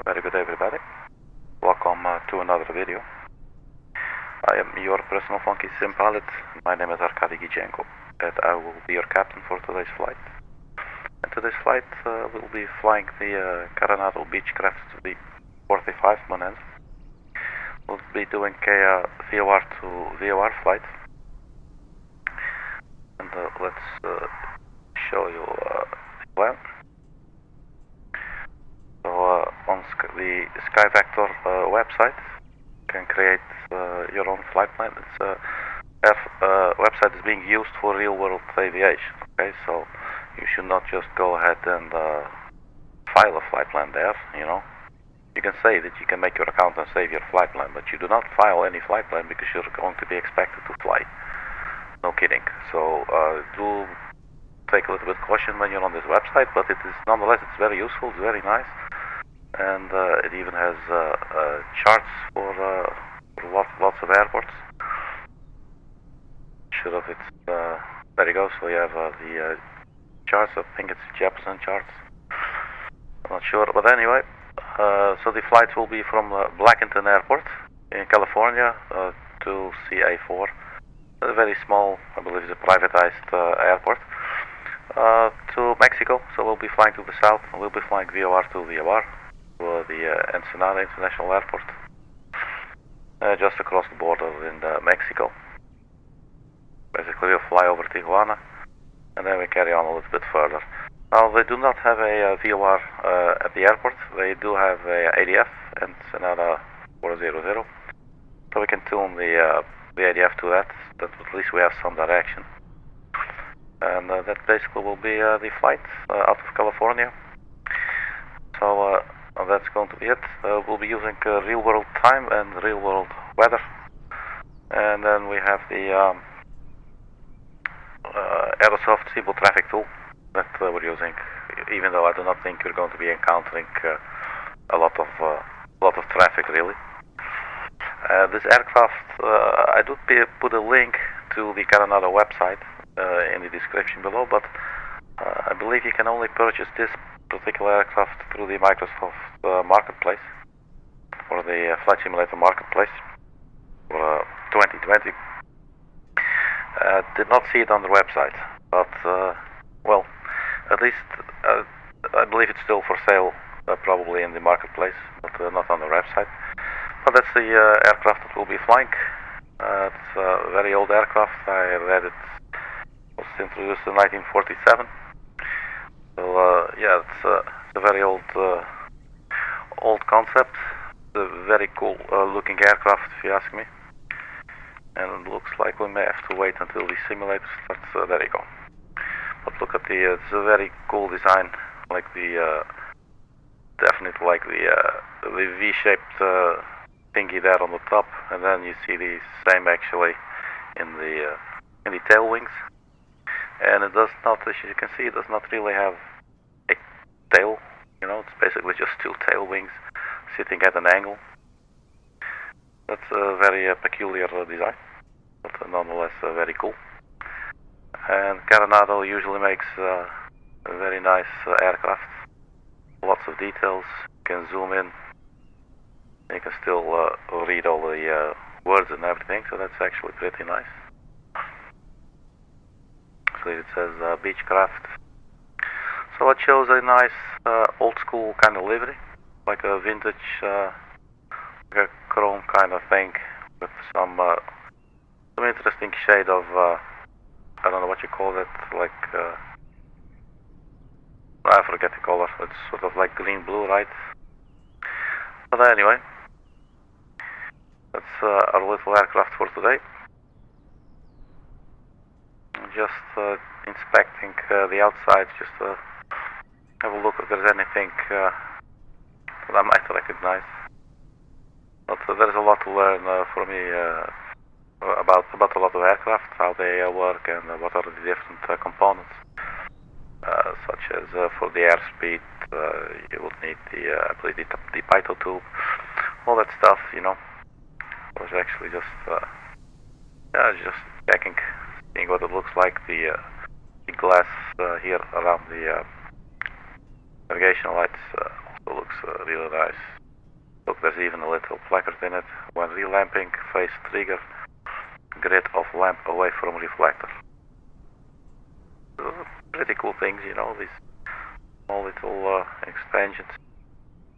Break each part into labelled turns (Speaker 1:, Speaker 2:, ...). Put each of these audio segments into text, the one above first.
Speaker 1: Very good everybody. Welcome to another video. I am your personal funky sim pilot. My name is Arkady Gidzenko and I will be your captain for today's flight. And today's flight we'll be flying the Carranza Beechcraft V35 Bonanza. We'll be doing a VOR-to-VOR flight. And let's show you the plan. So on the SkyVector website, you can create your own flight plan. It's website is being used for real-world aviation. Okay, so you should not just go ahead and file a flight plan there. You know, you can say that you can make your account and save your flight plan, but you do not file any flight plan because you're going to be expected to fly. No kidding. So do take a little bit caution when you're on this website, but it is nonetheless it's very useful. It's very nice. And it even has charts for lots of airports. Sure of it. There you go. So you have the charts. I think it's Jefferson charts. I'm not sure, but anyway. So the flights will be from Blackinton Airport in California to CA4. A very small, I believe, it's a privatized airport. To Mexico. So we'll be flying to the south. We'll be flying VOR-to-VOR. To the Ensenada International Airport, just across the border in Mexico. Basically, we'll fly over Tijuana, and then we carry on a little bit further. Now, they do not have a VOR at the airport. They do have a ADF, Ensenada 400, so we can tune the ADF to that. But at least we have some direction. And that basically will be the flight out of California. So. That's going to be it. We'll be using real-world time and real-world weather. And then we have the Aerosoft Seaboard Traffic Tool that we're using, even though I do not think you're going to be encountering a lot of traffic, really. This aircraft, I do put a link to the Carranza website in the description below, but I believe you can only purchase this particular aircraft through the Microsoft Marketplace, or the Flight Simulator Marketplace for 2020. Did not see it on the website, but well, at least I believe it's still for sale, probably in the marketplace, but not on the website. But that's the aircraft that we'll be flying. It's a very old aircraft. I read it was introduced in 1947. So yeah, it's a very old concept. It's a very cool looking aircraft, if you ask me. And it looks like we may have to wait until the simulator starts. There you go. But look at it's a very cool design, like the definitely like the V-shaped thingy there on the top, and then you see the same actually in the tail wings. And it does not, as you can see, it does not really have a tail. You know, it's basically just two tail wings sitting at an angle. That's a very peculiar design, but nonetheless very cool. And Carranza usually makes a very nice aircraft. Lots of details. You can zoom in. You can still read all the words and everything, so that's actually pretty nice. It says Beechcraft. So it shows a nice old school kind of livery, like a vintage, like a chrome kind of thing, with some interesting shade of I don't know what you call it, like I forget the color. It's sort of like green blue, right? But anyway, that's our little aircraft for today. Just inspecting the outside, just to have a look if there's anything that I might recognize. But there's a lot to learn for me about a lot of aircraft, how they work, and what are the different components. Such as for the airspeed, you would need I believe the Python tube, all that stuff. You know, I was actually just just checking. Seeing what it looks like, the glass here around the navigation lights also looks really nice. Look, there's even a little placard in it. When relamping, face trigger, grid of lamp away from reflector. Pretty cool things, you know, these small little extensions.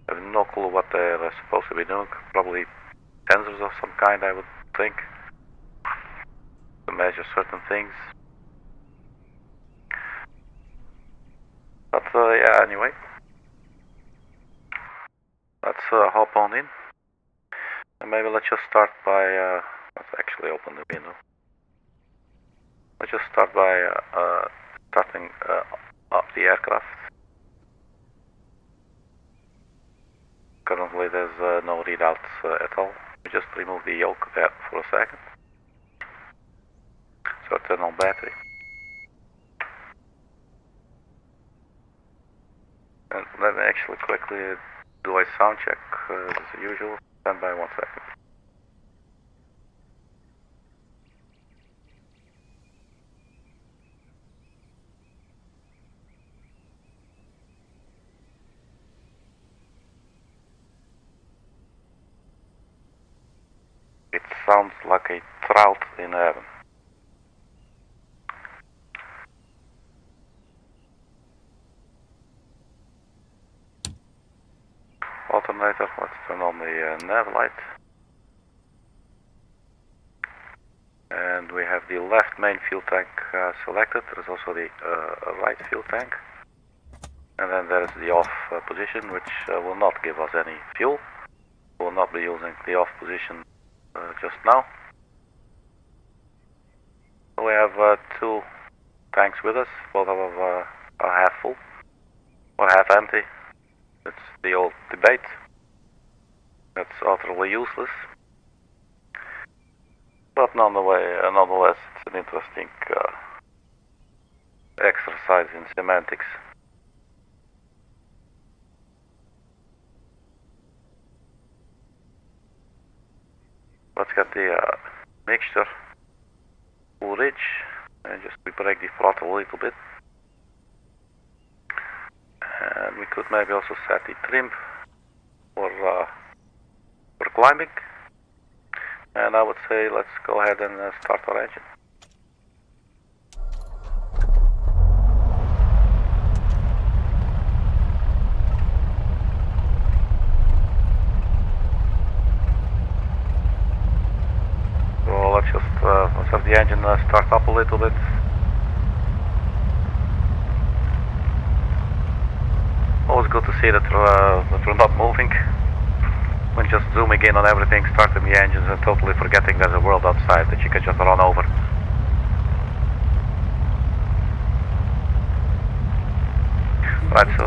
Speaker 1: I have no clue what they're supposed to be doing. Probably sensors of some kind, I would think, to measure certain things. But yeah, anyway, let's hop on in, and maybe let's just start by let's actually open the window. Let's just start by starting up the aircraft. Currently there's no readouts at all. We just remove the yoke there for a second. So turn on battery. And let me actually quickly do a sound check as usual. Stand by 1 second. It sounds like a trout in heaven. Alternator, let's turn on the nav light. And we have the left main fuel tank selected. There's also the right fuel tank. And then there's the off position, which will not give us any fuel. We will not be using the off position just now. So we have 2 tanks with us. Both of them are half full or half empty. It's the old debate. That's utterly useless. But nonetheless, it's an interesting exercise in semantics. Let's get the mixture full rich and just we break the throttle a little bit. And we could maybe also set the trim for climbing. And I would say let's go ahead and start our engine. So let's have the engine start up a little bit. Always good to see that we're not moving. When just zooming in on everything, starting the engines and totally forgetting there's a world outside that you can just run over. Right, so...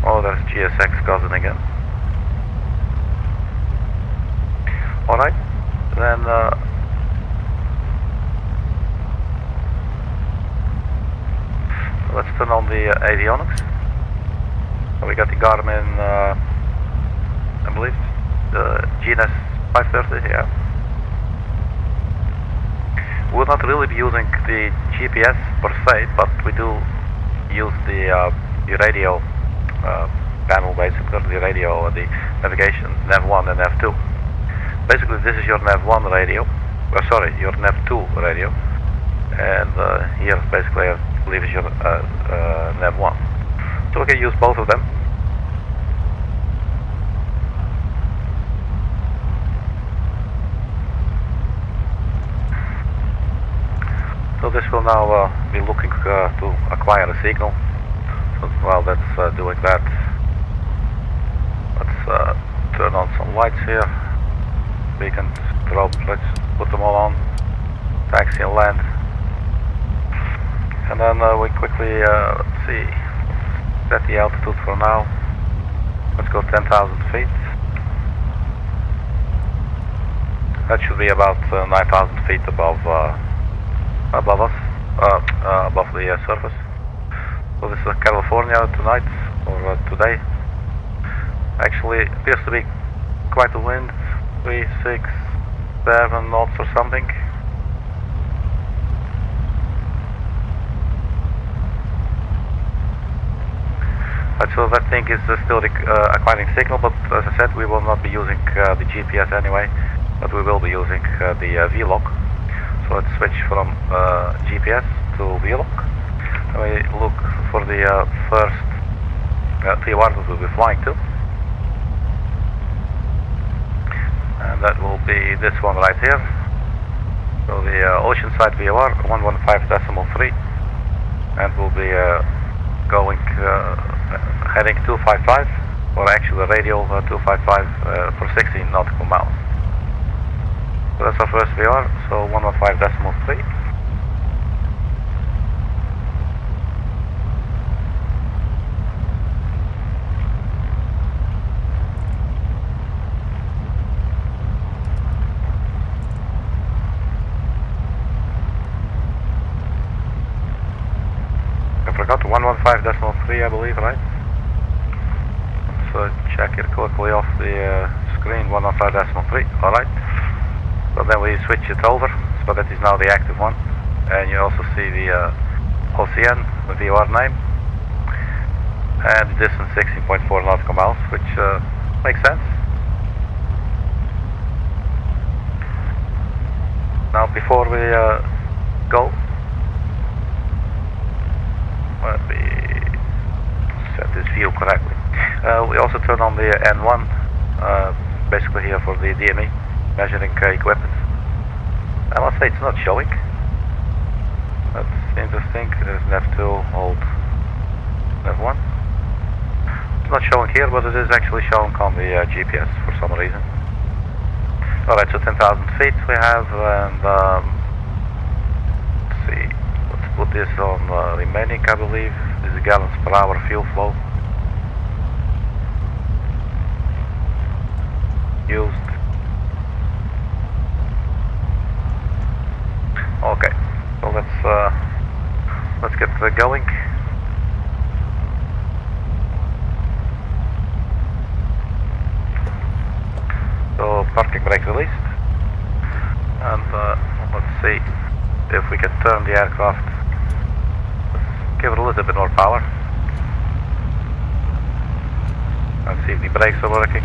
Speaker 1: Oh, there's GSX cousin again. Alright, then let's turn on the avionics. We got the Garmin, I believe, the GNS 530, yeah. We'll not really be using the GPS per se, but we do use the radio panel, basically, the radio, the navigation, nav1 and nav2. Basically, this is your nav1 radio, your nav2 radio, and here basically I believe is your nav1. So we can use both of them. So this will now be looking to acquire a signal. So while that's doing that, let's turn on some lights here. Beacons, drop, let's put them all on. Taxi and land. And then we quickly, let's see, set the altitude for now. Let's go 10,000 feet. That should be about 9,000 feet above us, above the surface. So this is California tonight, or today. Actually, it appears to be quite a wind, 3, 6, 7 knots or something. So that thing is still acquiring signal, but as I said, we will not be using the GPS anyway, but we will be using the VLOC. So let's switch from GPS to VLOC. And we look for the first VOR that we'll be flying to. And that will be this one right here. So the Oceanside VOR 115.3, and we'll be going heading 255, or actually radial 255 for 16 nautical miles. So that's our first VOR, so 115.3. I forgot 115.3, I believe, right? So check it quickly off the screen, 115.3, alright. So then we switch it over, so that is now the active one. And you also see the OCN, the VOR name. And the distance 16.4 nautical miles, which makes sense. Now before we go, let me set this view correctly. We also turn on the N1, basically here for the DME, measuring equipment. I must say it's not showing. That's interesting. There's an F2, hold F1. It's not showing here, but it is actually showing on the GPS for some reason. Alright, so 10,000 feet we have, and let's see. Put this on remaining, I believe. This is gallons per hour fuel flow. Used. Okay, so let's get going. So parking brake released, and let's see if we can turn the aircraft. Give it a little bit more power. And see if the brakes are working.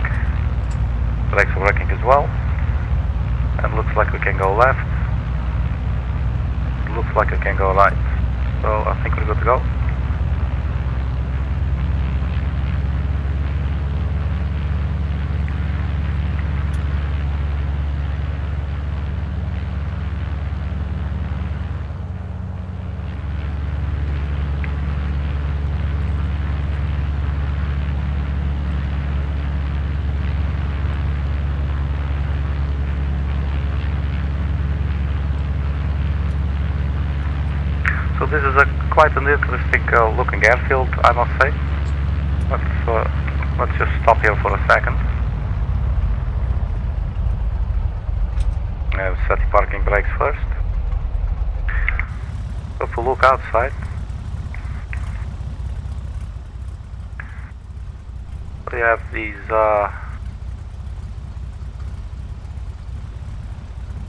Speaker 1: Brakes are working as well. And looks like we can go left. Looks like we can go right. So I think we're good to go. So this is quite an interesting looking airfield, I must say. Let's just stop here for a second. Set the parking brakes first. So if we look outside, we have these.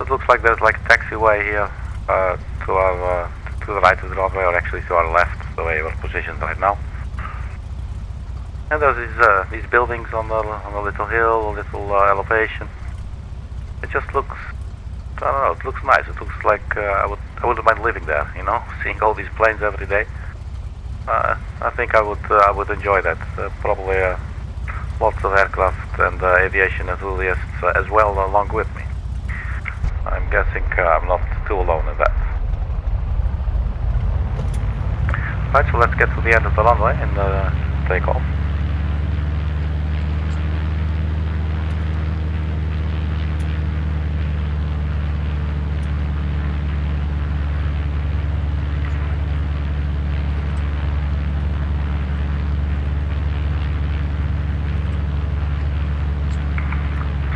Speaker 1: It looks like there's like a taxiway here to our. To the right of the runway, or actually to our left, the way we're positioned right now. And there's these buildings on the little hill, a little elevation. It just looks, I don't know, it looks nice. It looks like I wouldn't mind living there, you know, seeing all these planes every day. I think I would enjoy that. Probably lots of aircraft and aviation enthusiasts as well along with me. I'm guessing I'm not too alone in that. Right, so let's get to the end of the runway and take off.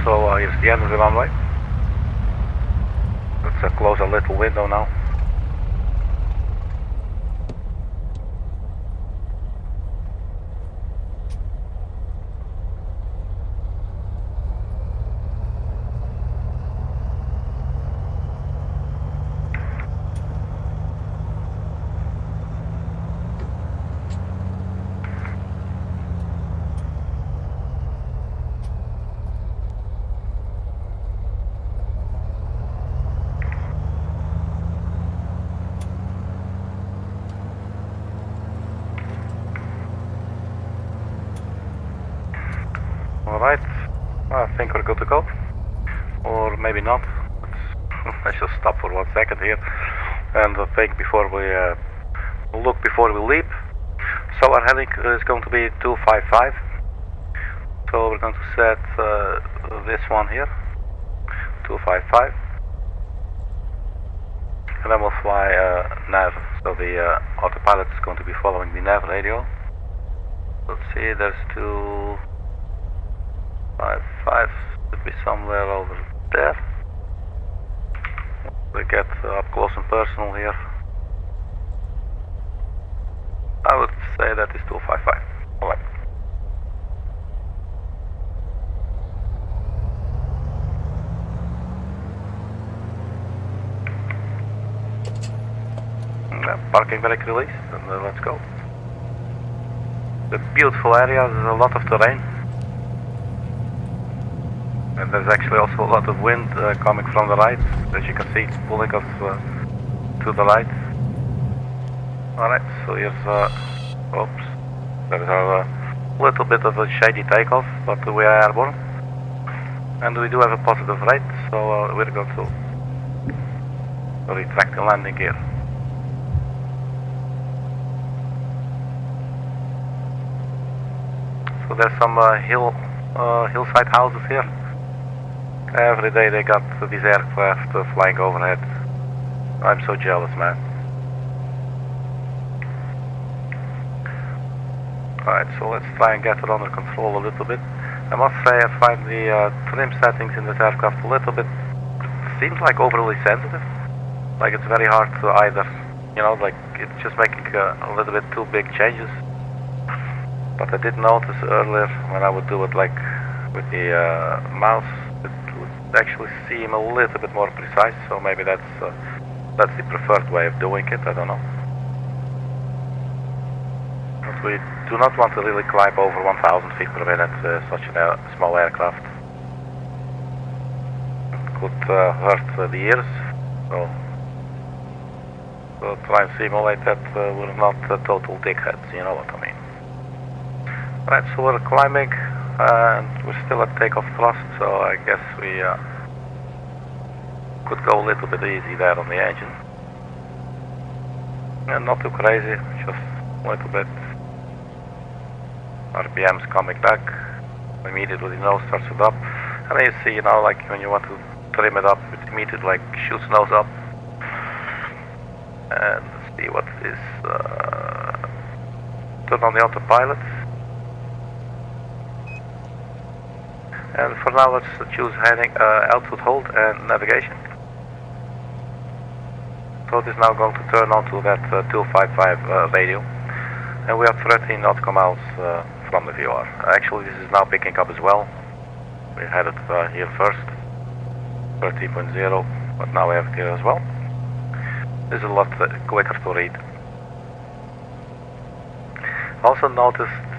Speaker 1: So here's the end of the runway. Let's close a little window now. I think we're good to go. Or maybe not. Let's just stop for 1 second here and think before we look before we leap. So our heading is going to be 255. So we're going to set this one here, 255. And then we'll fly nav. So the autopilot is going to be following the nav radio. Let's see, there's 255, should be somewhere over there. We get up close and personal here. I would say that is 255. Alright. Parking brake released, and let's go. The beautiful area, there's a lot of terrain. And there's actually also a lot of wind coming from the right. As you can see, it's pulling us to the right. Alright, so here's, oops, there's a little bit of a shady takeoff, but we are airborne. And we do have a positive rate, so we're going to retract the landing gear. So there's some hillside houses here. Every day they got these aircraft flying overhead. I'm so jealous, man. Alright, so let's try and get it under control a little bit. I must say I find the trim settings in this aircraft a little bit, seems like overly sensitive. Like it's very hard to either, you know, like it's just making a little bit too big changes. But I did notice earlier when I would do it like with the mouse, it would actually seem a little bit more precise. So maybe that's the preferred way of doing it. I don't know. But we do not want to really climb over 1,000 feet per minute. Such a small aircraft. It could hurt the ears. So try and simulate that we're not total dickheads. You know what I mean. Right, so we're climbing and we're still at takeoff thrust, so I guess we could go a little bit easy there on the engine. And not too crazy, just a little bit. RPM's coming back. Immediately the nose starts it up. And then you see, you know, like when you want to trim it up, it immediately like shoots nose up. And let's see what is turn on the autopilot. And for now, let's choose heading, altitude hold and navigation. So it is now going to turn on to that 255 radio. And we have 13 nautical miles from the VOR. Actually, this is now picking up as well. We had it here first, 13.0, but now we have it here as well. This is a lot quicker to read. Also noticed,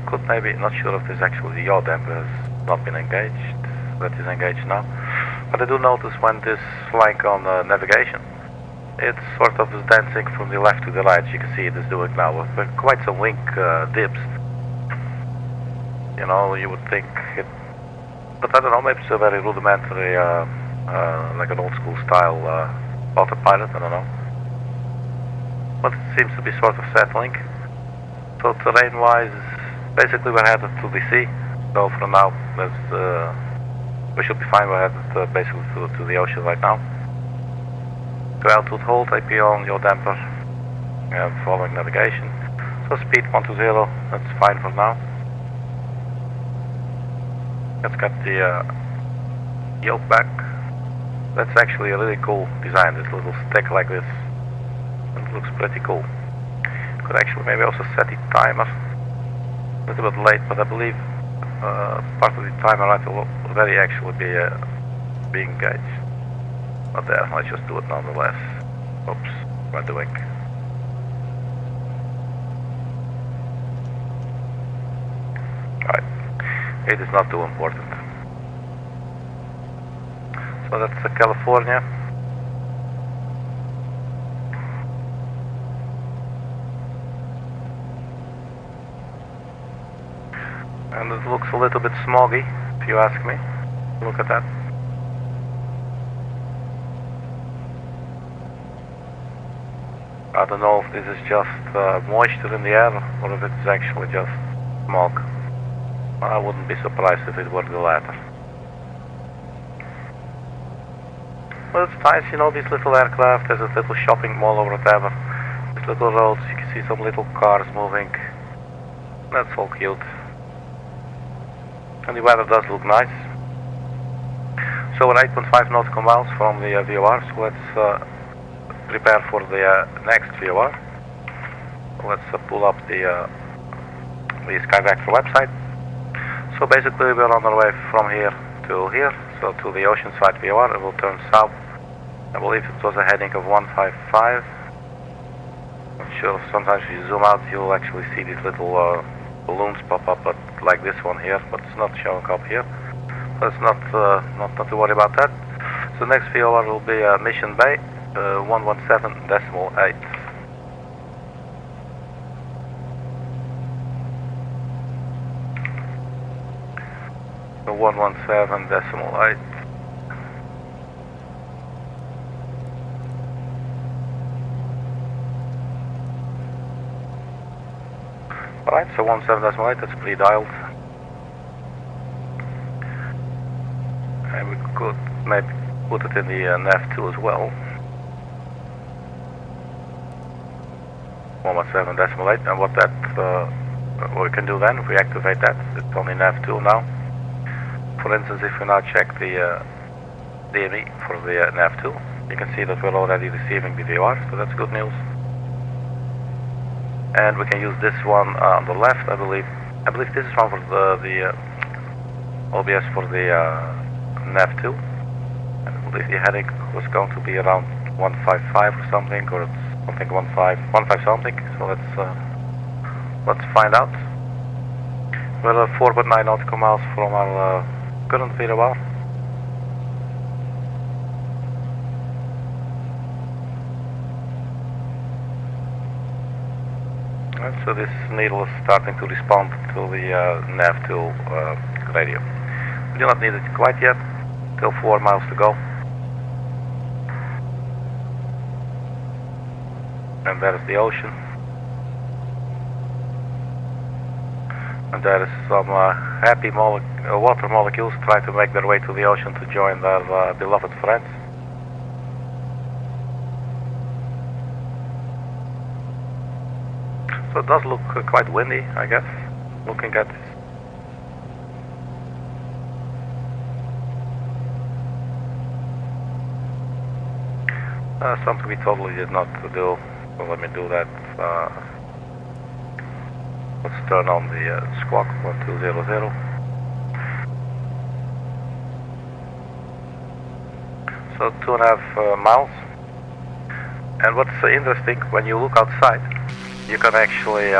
Speaker 1: could maybe, not sure if this actually the yaw damper has not been engaged, that is engaged now. But I do notice when this flying on navigation, it's sort of dancing from the left to the right. You can see it is doing now with quite some wing dips. You know, you would think it, but I don't know, maybe it's a very rudimentary, like an old school style autopilot, I don't know. But it seems to be sort of settling. So terrain wise, basically we're headed to the sea. So for now, we should be fine. We're headed basically to the ocean right now. To altitude hold, AP on your damper, following navigation. So speed 120, that's fine for now. Let's get the yoke back. That's actually a really cool design, this little stick like this. It looks pretty cool. Could actually maybe also set the timer. A little bit late, but I believe part of the timer might already actually be engaged. But there, let's just do it nonetheless. Oops, what am I doing? Alright, it is not too important. So that's California. And it looks a little bit smoggy. If if you ask me. Look at that. I don't know if this is just moisture in the air or if it's actually just smoke. I wouldn't be surprised if it were the latter. Well, it's nice, you know, these little aircraft. There's a little shopping mall or whatever. These little roads, you can see some little cars moving. That's all cute. And the weather does look nice. So we're 8.5 nautical miles from the VOR, so let's prepare for the next VOR. Let's pull up the Skyvector website. So basically we're on our way from here to here, so to the Oceanside VOR. It will turn south. I believe it was a heading of 155. Not sure, sometimes if you zoom out you'll actually see these little balloons pop up, but like this one here, but it's not showing up here. Let's not to worry about that. So the next VOR will be Mission Bay, 117.8. So 117.8. Alright, so 17.8, that's pre-dialed. And we could maybe put it in the nav2 as well. 117.8, and what we can do then, if we activate that, it's only nav2 now. For instance, if we now check the DME for the nav2, you can see that we're already receiving the VOR, so that's good news. And we can use this one on the left, I believe. I believe this is one for the OBS for the nav2. I believe the heading was going to be around 155 or something, or it's something 15 something. So let's find out. We're 4.9 nautical miles from our current VOR. So this needle is starting to respond to the nav2 radio. We do not need it quite yet, still 4 miles to go. And there is the ocean. And there is some happy water molecules trying to make their way to the ocean to join their beloved friends. So it does look quite windy, I guess, looking at this. Something we totally did not do, so let me do that. Let's turn on the squawk 1200. So 2.5 miles. And what's interesting, when you look outside, you can actually,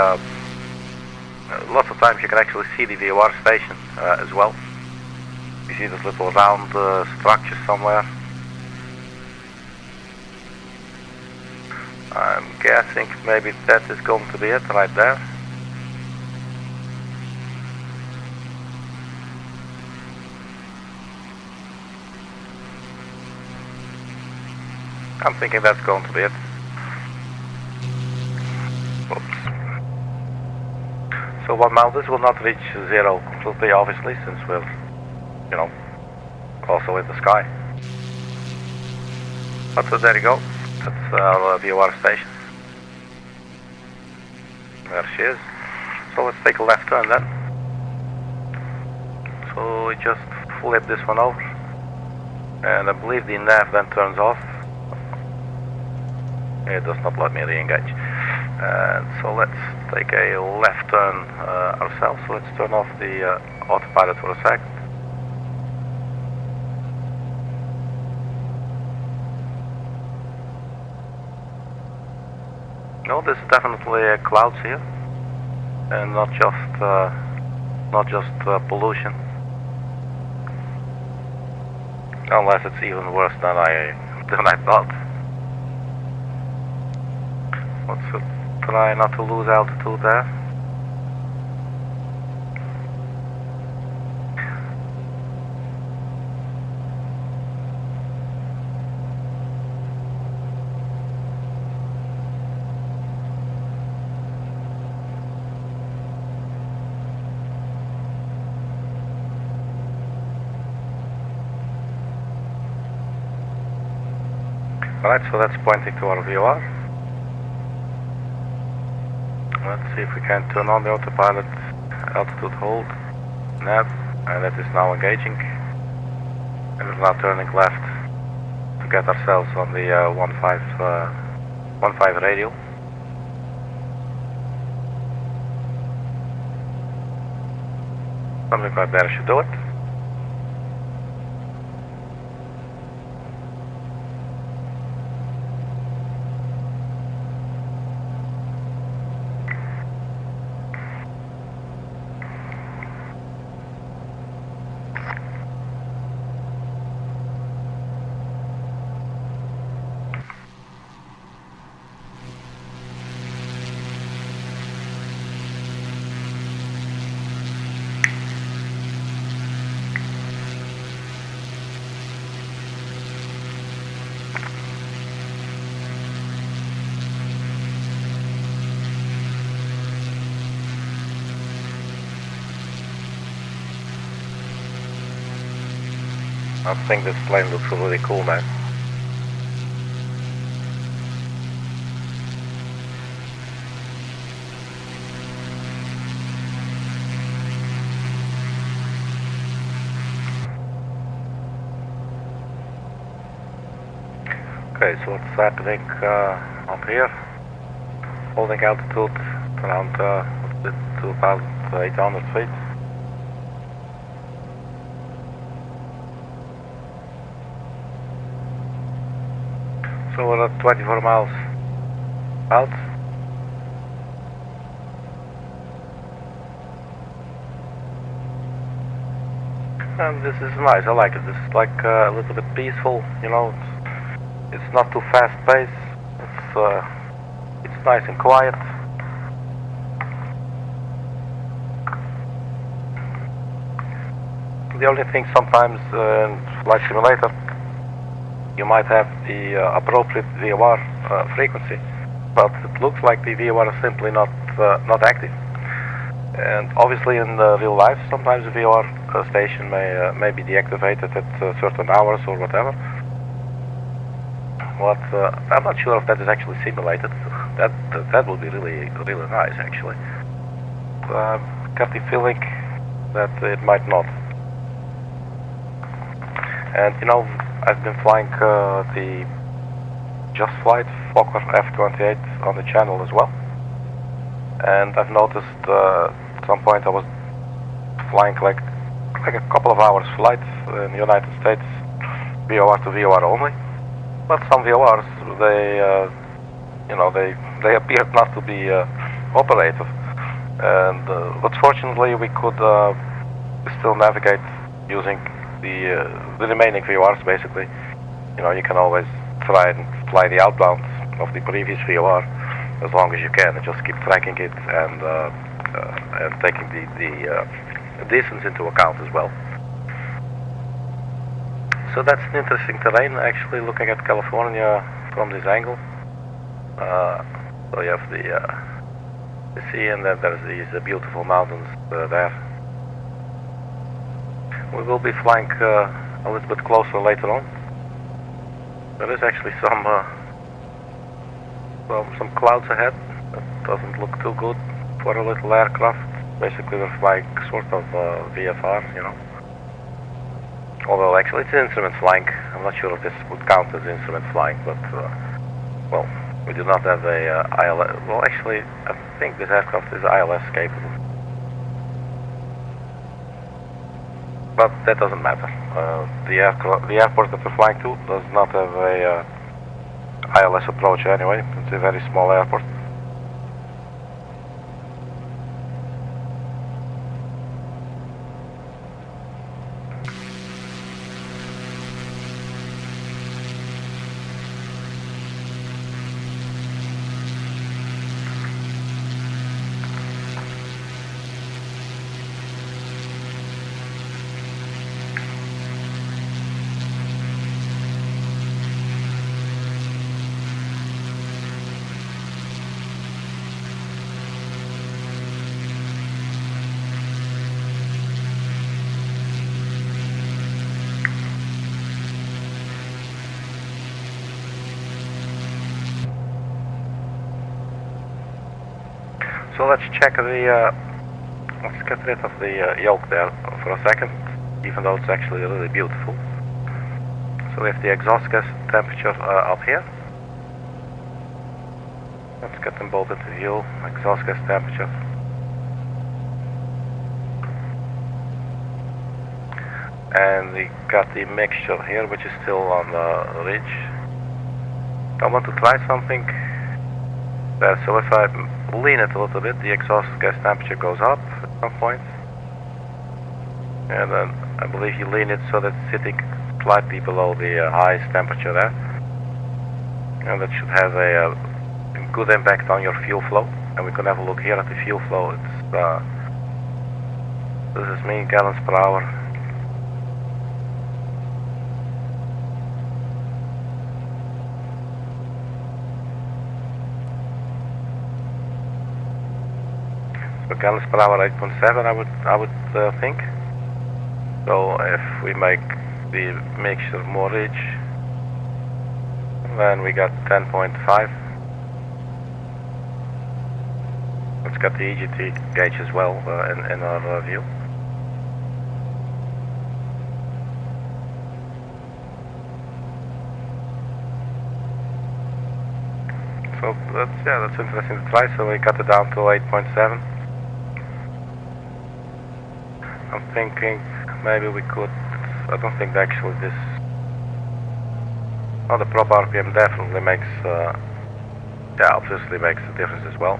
Speaker 1: lots of times you can actually see the VOR station as well. You see this little round structure somewhere. I'm guessing maybe that is going to be it right there. I'm thinking that's going to be it. So 1 mile, this will not reach zero completely, obviously, since we're, you know, also in the sky. But so there you go, that's our VOR station. There she is. So let's take a left turn then. So we just flip this one over. And I believe the nav then turns off. It does not let me re-engage. So let's take a left turn ourselves. So let's turn off the autopilot for a sec. No, there's definitely clouds here, and not just pollution. Unless it's even worse than I thought. Let's try not to lose altitude there. Alright, so that's pointing to our VOR. Let's see if we can turn on the autopilot, altitude hold, nav, and it is now engaging. And we're now turning left to get ourselves on the 15 radial. Something like that should do it. I think this plane looks really cool, man. Okay, so what's happening up here? Holding altitude around 2,800 feet. So we're at 24 miles out. And this is nice, I like it. This is like a little bit peaceful, you know. It's not too fast paced. It's nice and quiet. The only thing sometimes in Flight Simulator, you might have the appropriate VOR frequency, but it looks like the VOR is simply not active. And obviously in real life, sometimes the VOR station may be deactivated at certain hours or whatever. But I'm not sure if that is actually simulated. That would be really nice, actually. Got the feeling that it might not. And you know, I've been flying the Just Flight Fokker F-28 on the channel as well. And I've noticed at some point I was flying like a couple of hours flight in the United States, VOR-to-VOR only. But some VORs, they appeared not to be operative. And but fortunately we could still navigate using the remaining VORs, basically. You know, you can always try and fly the outbound of the previous VOR as long as you can, and just keep tracking it and taking the distance into account as well. So that's an interesting terrain, actually, looking at California from this angle. So you have the sea, and then there's these beautiful mountains there. We will be flying a little bit closer later on. There is actually some clouds ahead. That doesn't look too good for a little aircraft. Basically, we're flying sort of VFR, you know. Although actually it's instrument flying. I'm not sure if this would count as instrument flying, but well, we do not have a ILS. Well, actually, I think this aircraft is ILS capable. But that doesn't matter. The airport that we're flying to does not have a ILS approach anyway. It's a very small airport. So let's check the, let's get rid of the yoke there for a second, even though it's actually really beautiful. So we have the exhaust gas temperature up here. Let's get them both into view, exhaust gas temperature. And we got the mixture here, which is still on the ridge. I want to try something there, so if I lean it a little bit, the exhaust gas temperature goes up at some point. And then I believe you lean it so that it's sitting slightly below the highest temperature there. And that should have a good impact on your fuel flow. And we can have a look here at the fuel flow. It's this is me, gallons per hour. So gallons per hour 8.7 I would think. So if we make the mixture more rich, then we got 10.5. Let's get the EGT gauge as well in our view. So that's interesting to try. So we cut it down to 8.7. I'm thinking maybe we could. I don't think actually this. Oh, the prop RPM definitely makes. Yeah, obviously makes a difference as well.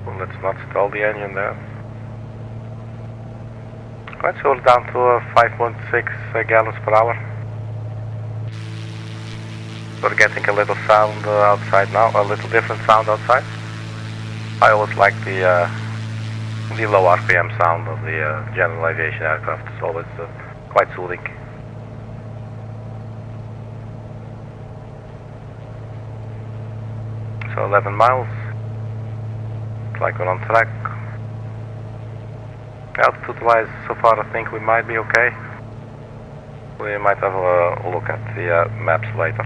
Speaker 1: Well, let's not stall the engine there. Let's go down to 5.6 gallons per hour. We're getting a little sound outside now, a little different sound outside. I always like the low RPM sound of the general aviation aircraft. It's always quite soothing. So 11 miles. Looks like we're on track. Altitude-wise, so far I think we might be okay. We might have a look at the maps later.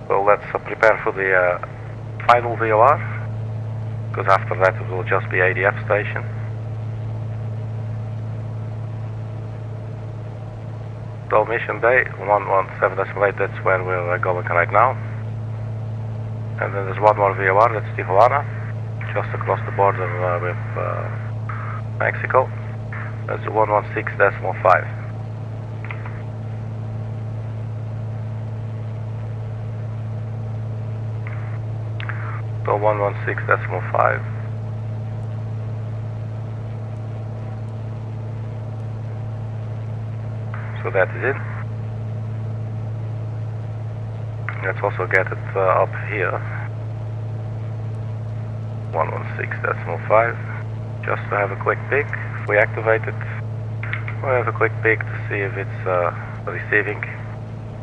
Speaker 1: So let's prepare for the final VOR, because after that it will just be ADF station. So mission bay 117.8, that's where we're going right now. And then there's one more VOR, that's Tijuana, just across the border with Mexico. That's 116.5. So 116.5. So that is it. Let's also get it up here. 116.5. Just to have a quick peek. If we activate it, we'll have a quick peek to see if it's receiving.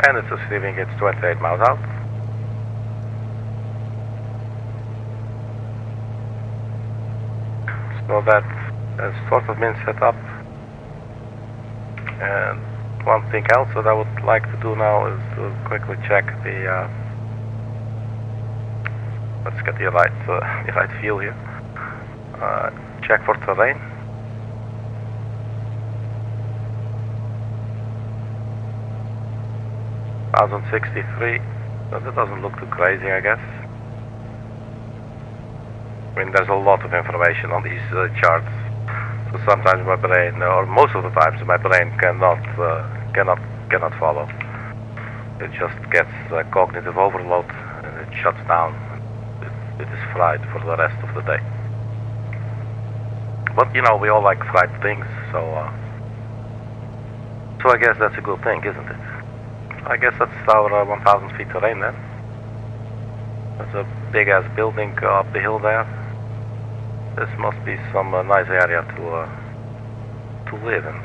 Speaker 1: And it's receiving, it's 28 miles out. So that has sort of been set up. And one thing else that I would like to do now is to quickly check the let's get the right view here. Check for terrain. $1,063. So that doesn't look too crazy, I guess. I mean, there's a lot of information on these charts, so sometimes my brain, or most of the times, my brain cannot follow. It just gets cognitive overload, and it shuts down. It is fried for the rest of the day. But you know, we all like fried things, so I guess that's a good thing, isn't it? I guess that's our 1,000 feet terrain then. There's a big ass building up the hill there. This must be some nice area to live in.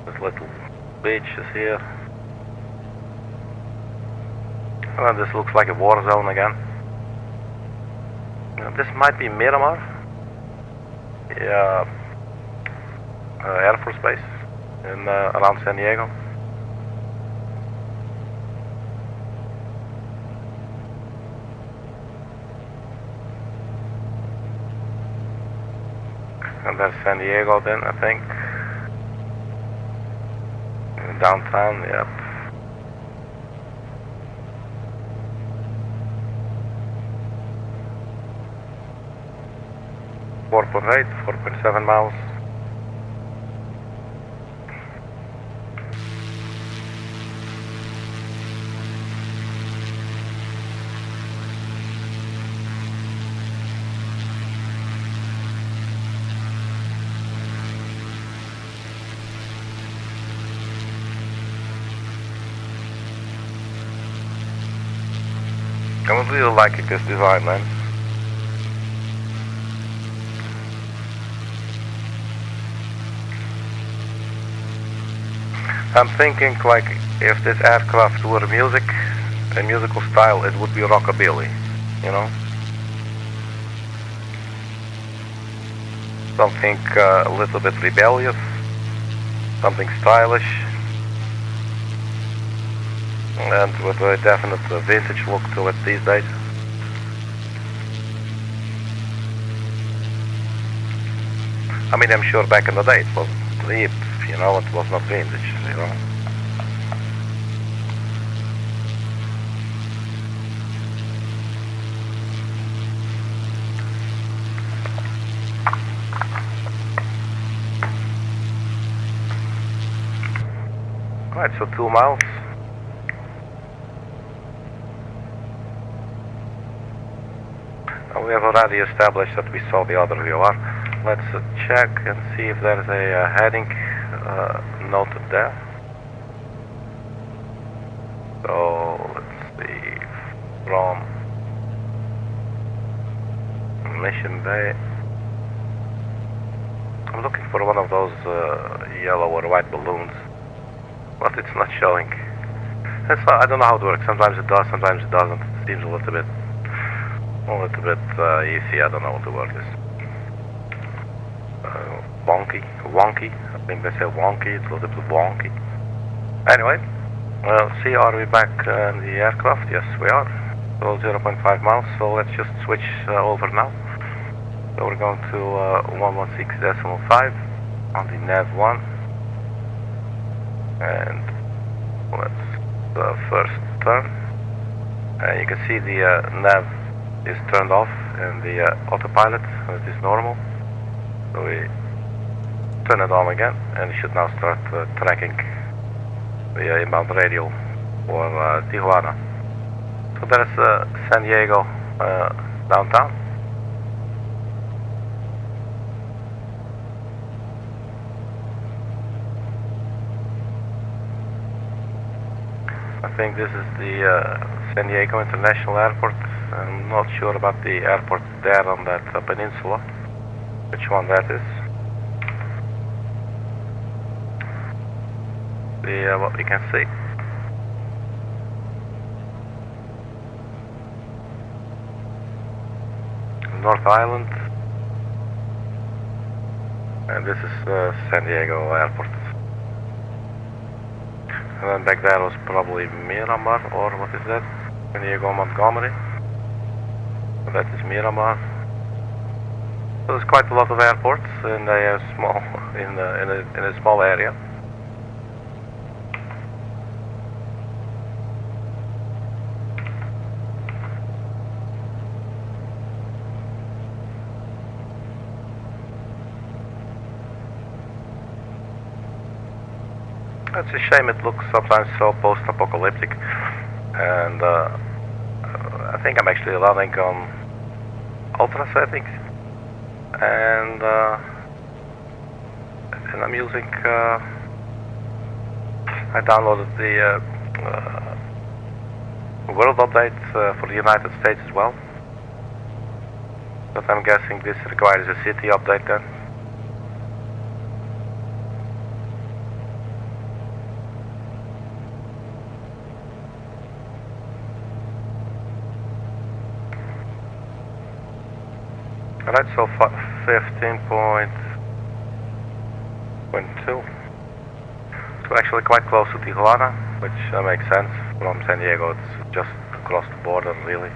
Speaker 1: There's little beaches here. And this looks like a war zone again. This might be Miramar. Yeah, Air Force Base in around San Diego. And that's San Diego then, I think. Downtown, yep. Four 4.7 miles. I'm really liking this design, man. I'm thinking like if this aircraft were music, a musical style, it would be rockabilly, you know? Something a little bit rebellious, something stylish, and with a definite vintage look to it these days. I mean, I'm sure back in the day it was cheap, you know, it was not vintage, you know. Alright, so 2 miles. We have already established that we saw the other VOR. Let's check and see if there's a heading noted there. So let's see, from Mission Bay. I'm looking for one of those yellow or white balloons, but it's not showing. I don't know how it works. Sometimes it does, sometimes it doesn't. It seems a little bit easy. I don't know what the word is. Wonky. I think they say wonky. It's a little bit wonky. Anyway, see, are we back in the aircraft? Yes, we are. So 0.5 miles. So let's just switch over now. So we're going to 116.5 on the nav 1, and let's first turn. You can see the nav is turned off and the autopilot is normal. So we turn it on again, and it should now start tracking the inbound radio for Tijuana. So there's San Diego downtown. I think this is the San Diego International Airport. I'm not sure about the airport there on that peninsula, which one that is. See what we can see. North Island, and this is San Diego Airport. And then back there was probably Miramar, or what is that? San Diego Montgomery. So that is Miramar. So there's quite a lot of airports in a small in a small area. It's a shame it looks sometimes so post-apocalyptic, and I think I'm actually running on ultra settings, and I'm using. I downloaded the world update for the United States as well, but I'm guessing this requires a city update then. Alright, so 15.2. So actually quite close to Tijuana, which makes sense. From San Diego, it's just across the border, really.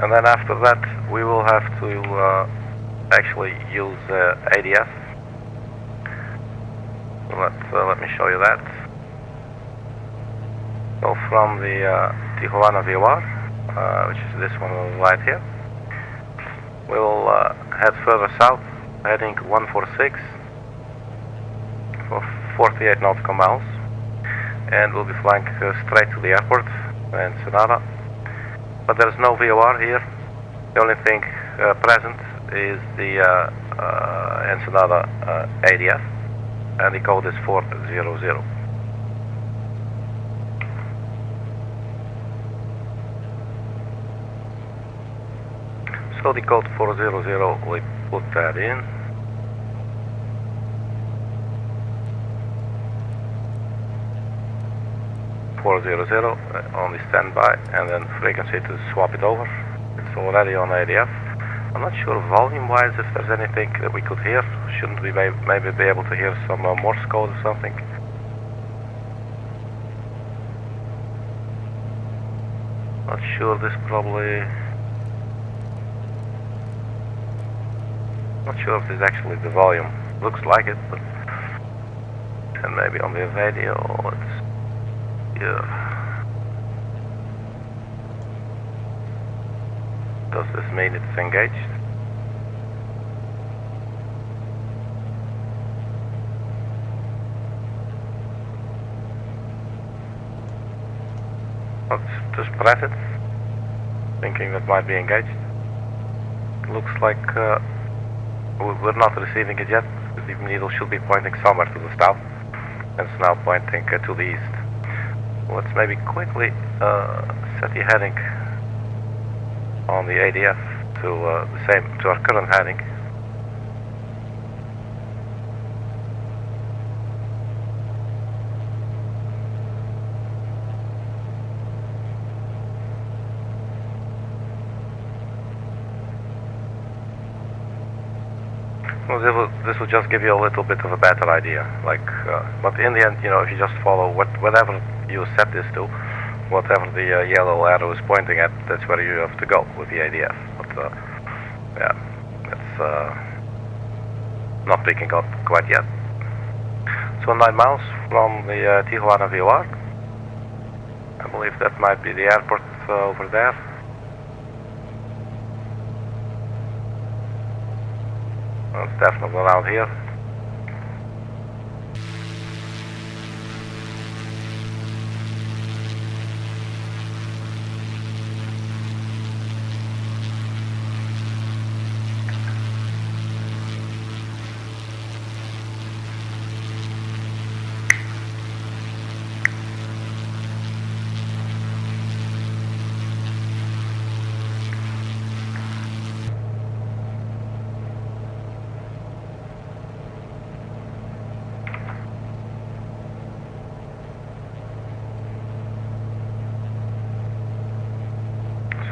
Speaker 1: And then after that, we will have to actually use ADF. So let me show you that. So from the Tijuana VOR, which is this one on the right here, we will head further south, heading 146 for 48 nautical miles, and we'll be flying straight to the airport, Ensenada. But there's no VOR here. The only thing present is the Ensenada ADF, and the code is 400. So the code 400, we put that in. On the standby, and then frequency to swap it over. It's already on ADF. I'm not sure volume-wise if there's anything that we could hear. Shouldn't we maybe be able to hear some Morse code or something? Not sure. This probably. Not sure if this is actually the volume. Looks like it, but and maybe on the radio it's. Yeah. Does this mean it's engaged? Let's just press it, thinking that might be engaged. Looks like we're not receiving it yet. The needle should be pointing somewhere to the south, and it's now pointing to the east. Let's maybe quickly set the heading on the ADF to our current heading. Well, this will just give you a little bit of a better idea. Like, but in the end, you know, if you just follow whatever you set this to, whatever the yellow arrow is pointing at, that's where you have to go with the ADF. But yeah, it's not picking up quite yet. So 9 miles from the Tijuana VOR. I believe that might be the airport over there. Well, it's definitely around here.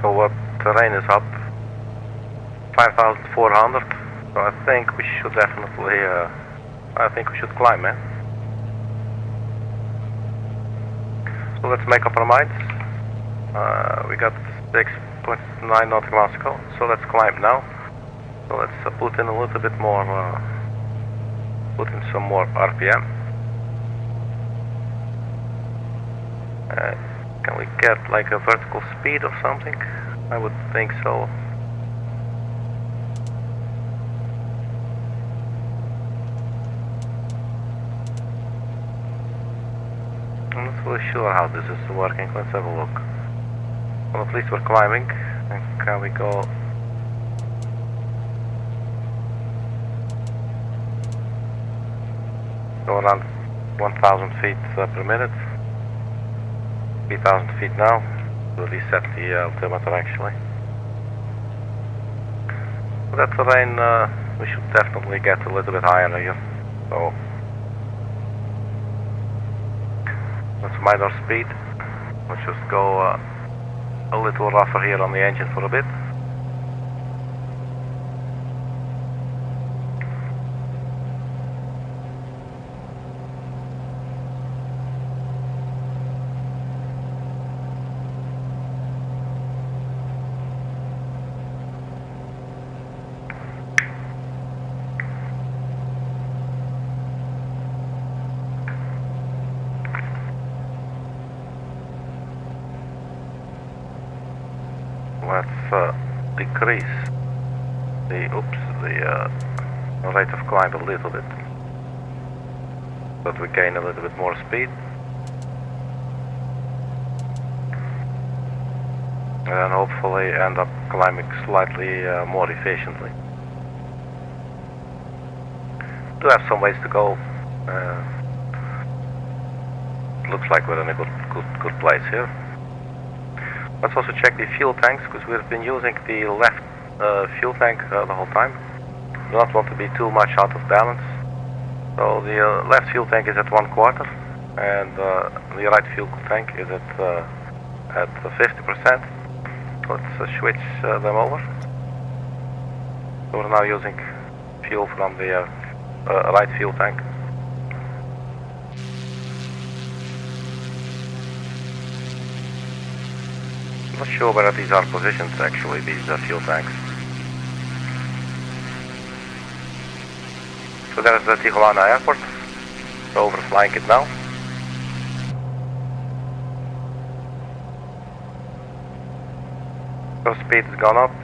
Speaker 1: So what terrain is up? 5,400. So I think we should definitely, I think we should climb, man. So let's make up our minds. We got 6.9 nautical miles to go, so let's climb now. So let's put in a little bit more, put in some more RPM. Can we get like a vertical speed or something? I would think so. I'm not really sure how this is working. Let's have a look. Well, at least we're climbing. And can we go? Go around 1,000 feet per minute. 3,000 feet now. We'll reset the altimeter actually. That terrain, we should definitely get a little bit higher here. So let's mind our speed. We'll just go a little rougher here on the engine for a bit. Let's decrease the rate of climb a little bit, so that we gain a little bit more speed, and hopefully end up climbing slightly more efficiently. Do have some ways to go. Looks like we're in a good place here. Let's also check the fuel tanks, because we've been using the left fuel tank the whole time. Do not want to be too much out of balance. So the left fuel tank is at 1/4, and the right fuel tank is at 50%. Let's switch them over. So we're now using fuel from the right fuel tank. I'm not sure where these are positioned actually, these fuel tanks. So there's the Tijuana airport. We're overflying it now. So speed has gone up,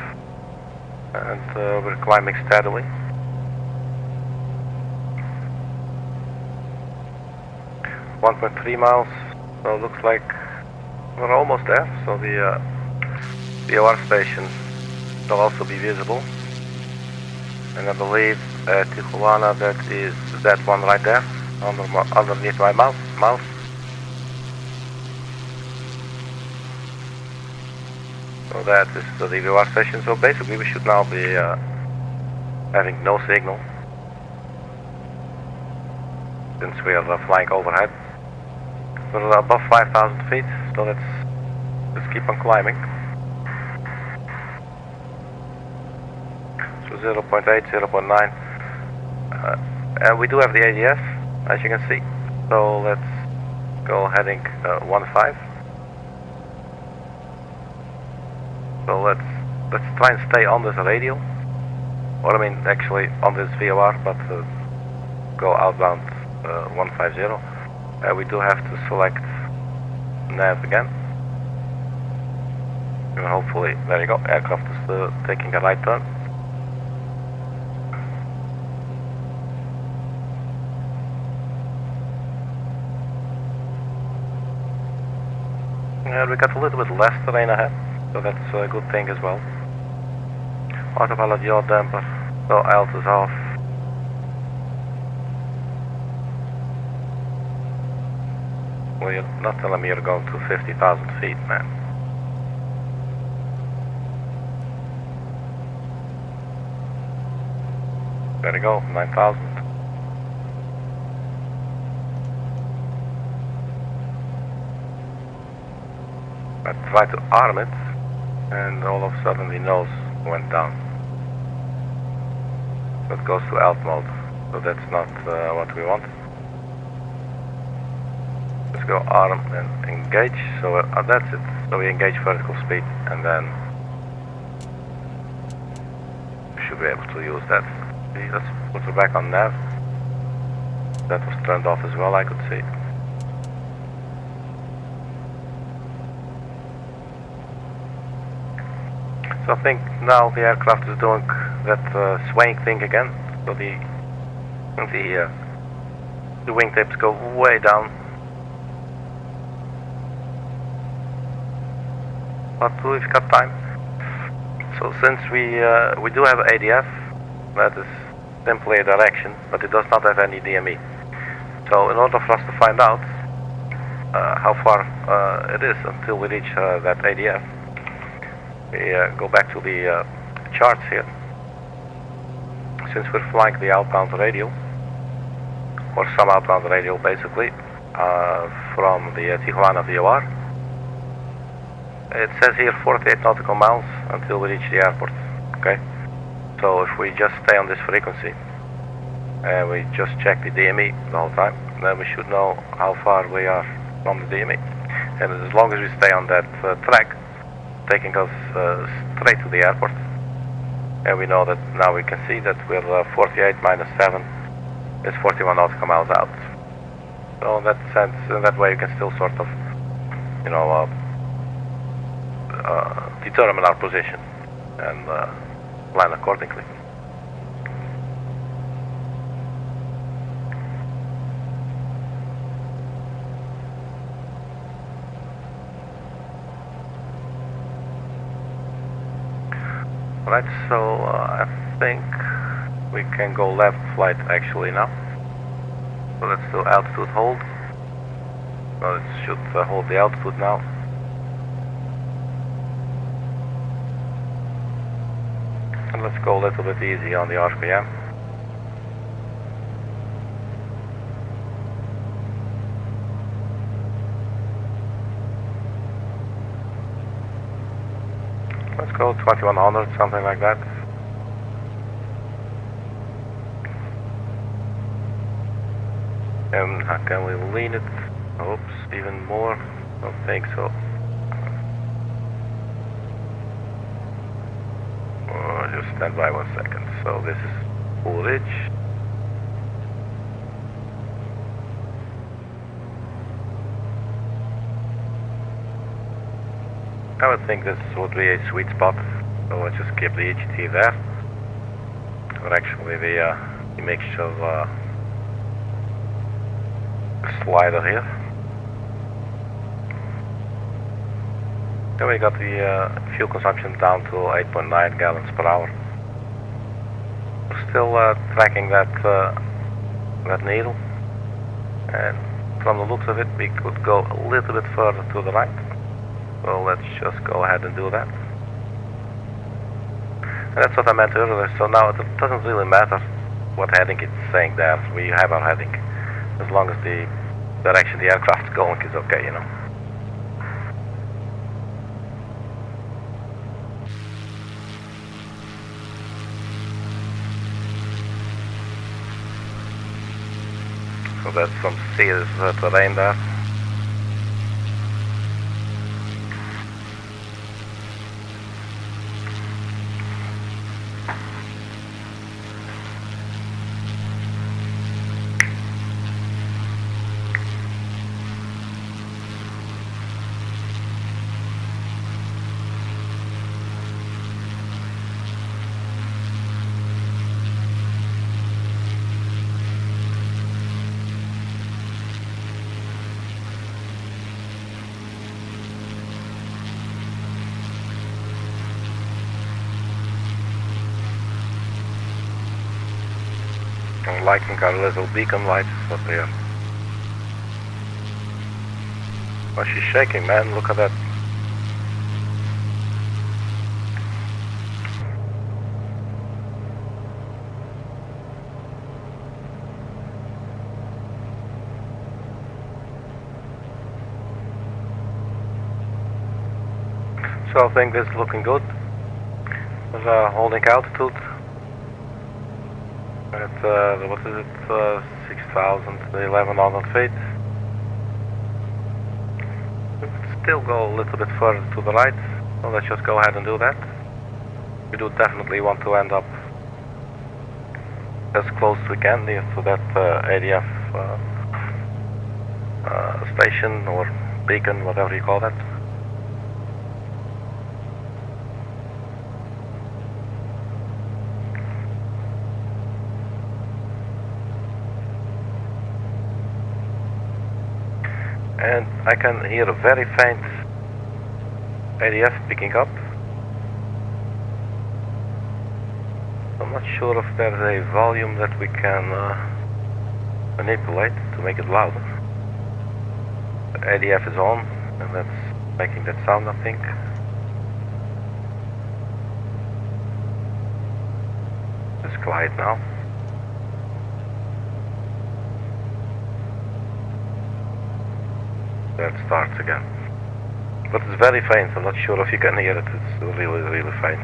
Speaker 1: and we're climbing steadily. .3 miles, so it looks like we're almost there, so the VOR station will also be visible. And I believe Tijuana, that is that one right there, underneath my mouse. So that is the VOR station, so basically we should now be having no signal, since we are flying overhead. We're above 5,000 feet, so let's keep on climbing. So 0.8, 0.9, and we do have the ADS, as you can see. So let's go heading 1.5. So let's try and stay on this radio, or I mean actually on this VOR, but go outbound 150. We do have to select nav again, and hopefully, there you go, aircraft is taking a right turn. And we got a little bit less terrain ahead, so that's a good thing as well. Autopilot yaw damper, so alt is off. Well, you're not telling me you're going to 50,000 feet, man. There you go, 9,000. I tried to arm it, and all of a sudden the nose went down. So it goes to alt mode, so that's not what we want. Let's go arm and engage, so that's it. So we engage vertical speed, and then we should be able to use that. See, let's put her back on nav. That was turned off as well, I could see. So I think now the aircraft is doing that swaying thing again. So the wingtips go way down. But we've got time. So since we do have ADF, that is simply a direction, but it does not have any DME. So in order for us to find out how far it is until we reach that ADF, we go back to the charts here. Since we're flying the outbound radio, or some outbound radio basically, from the Tijuana VOR, it says here 48 nautical miles until we reach the airport. Okay, so if we just stay on this frequency and we just check the DME the whole time, then we should know how far we are from the DME. And as long as we stay on that track, taking us straight to the airport, and we know that now we can see that we're 48 minus 7 is 41 nautical miles out. So in that sense, in that way, you can still sort of, you know, determine our position and plan accordingly. Right, so I think we can go left flight actually now. So let's do altitude hold. So it should hold the altitude now. And let's go a little bit easy on the RPM. Let's go 2100, something like that. And how can we lean it? Oops, even more? Don't think so. Just stand by 1 second. So this is full ridge. I would think this would be a sweet spot, so let's just keep the EGT there. Or actually the mixture of slider here. Then we got the fuel consumption down to 8.9 gallons per hour. We're still tracking that needle, and from the looks of it, we could go a little bit further to the right. So let's just go ahead and do that. And that's what I meant earlier. So now it doesn't really matter what heading it's saying there. We have our heading, as long as the direction the aircraft's going is okay, you know. So that's some serious terrain there. I'm liking our little beacon lights up here. Oh, she's shaking, man. Look at that. So I think this is looking good. We're holding altitude at, what is it, 6,000, 1,100 feet. We could still go a little bit further to the right, so let's just go ahead and do that. We do definitely want to end up as close as we can near to that ADF station or beacon, whatever you call that. And I can hear a very faint ADF picking up. I'm not sure if there's a volume that we can manipulate to make it louder. The ADF is on, and that's making that sound, I think. It's quiet now. That starts again. but it's very faint. I'm not sure if you can hear it. It's really, really faint.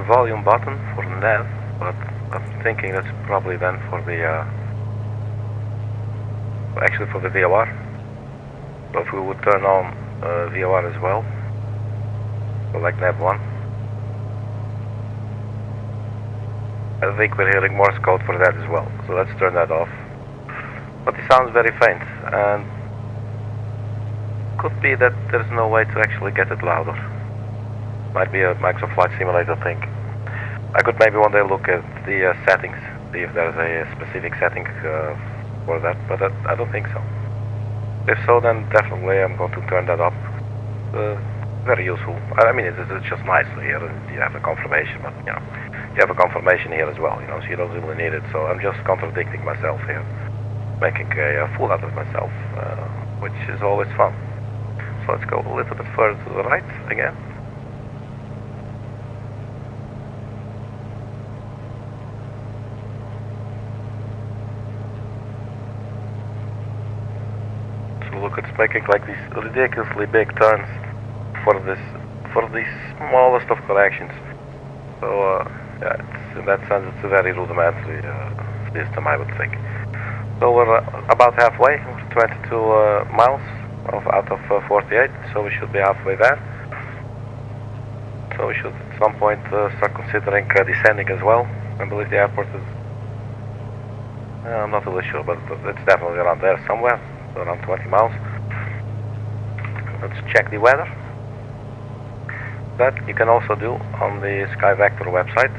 Speaker 1: Volume button for nav, but I'm thinking that's probably then for the actually for the VOR. So if we would turn on VOR as well, so like nav 1, I think we're hearing Morse code for that as well. So let's turn that off. But it sounds very faint, and could be that there's no way to actually get it louder. Might be a Microsoft Flight Simulator thing. I could maybe one day look at the settings, see if there's a specific setting for that, but I don't think so. If so, then definitely I'm going to turn that up. Very useful. I mean, it's just nice to hear. You have a confirmation, but you know, you have a confirmation here as well. You know, so you don't really need it. So I'm just contradicting myself here, making a fool out of myself, which is always fun. So let's go a little bit further to the right again. Look, it's making like these ridiculously big turns for the smallest of corrections. So yeah, in that sense, it's a very rudimentary system, I would think. So we're about halfway. We're 22 miles out of 48, so we should be halfway there. So we should at some point start considering descending as well. I believe the airport is. I'm not really sure, but it's definitely around there somewhere. Around 20 miles. Let's check the weather. That you can also do on the SkyVector website,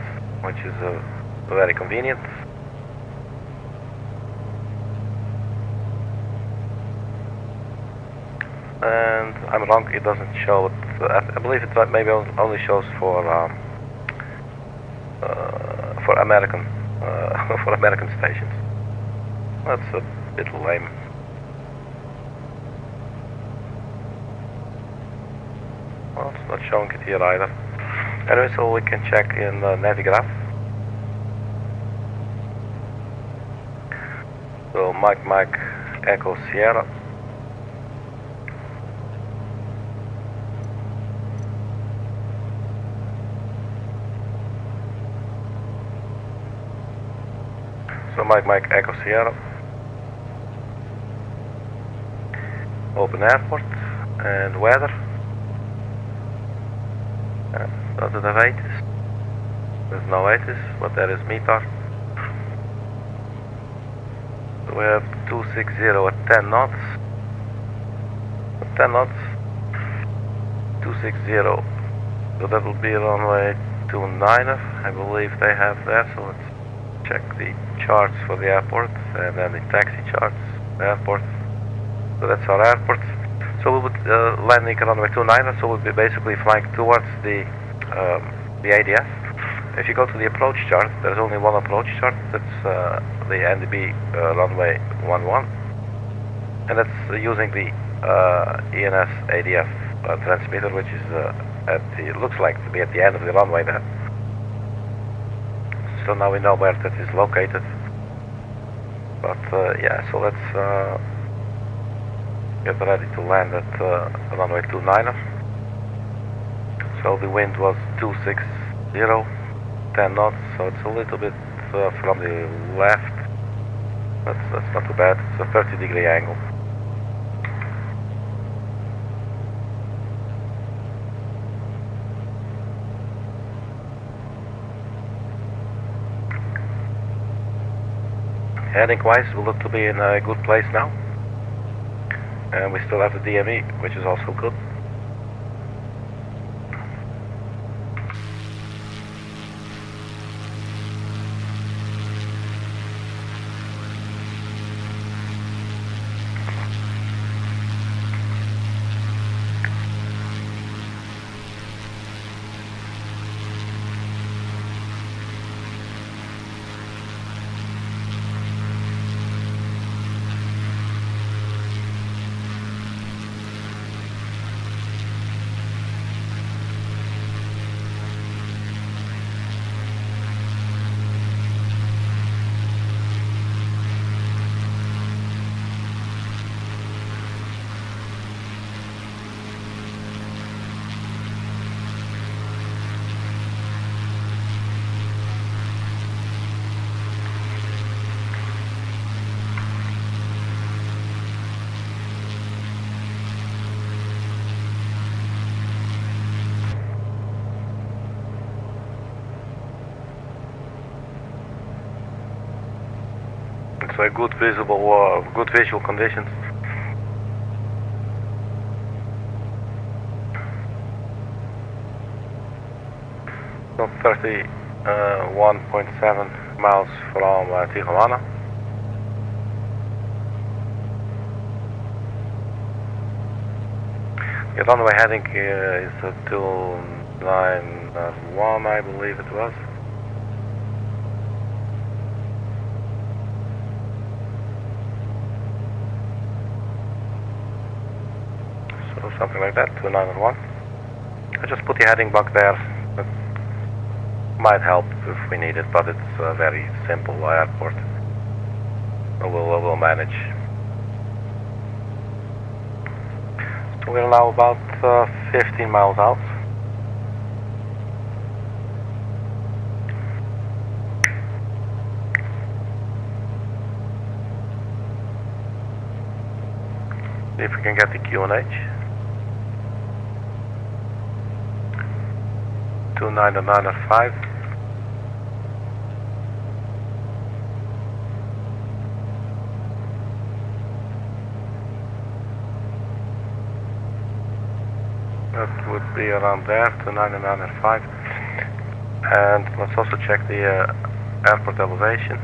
Speaker 1: which is very convenient. And I'm wrong, it doesn't show it. I believe it maybe only shows for American for American stations. That's a bit lame. Well, it's not showing it here either. Anyway, so we can check in Navigraph. So Mike Echo Sierra. So Mike Echo Sierra. Open airport and weather. Does it have 80s? There's no 80s, but there is METAR. So we have 260 at 10 knots. At 10 knots. 260. So that will be runway 29er, I believe they have there. So let's check the charts for the airport and then the taxi charts, airport. So that's our airport. So we would landing on runway 29er, so we'll be basically flying towards the ADF. If you go to the approach chart, there's only one approach chart. That's the NDB runway 11, and that's using the ENS ADF transmitter, which is it looks like to be at the end of the runway there. So now we know where that is located. But yeah, so let's get ready to land at runway 29er. So the wind was 260, 10 knots, so it's a little bit from the left. That's not too bad. It's a 30-degree angle. Heading-wise, we look to be in a good place now. And we still have the DME, which is also good. So good visual conditions. So 31.7 miles from Tijuana. The runway heading is 291, I believe it was. So something like that, 291. I just put the heading back there. That might help if we need it, but it's a very simple airport. We'll manage. So we're now about 15 miles out. See if we can get the QNH. 299.5. That would be around there, 299.5. And let's also check the airport elevation.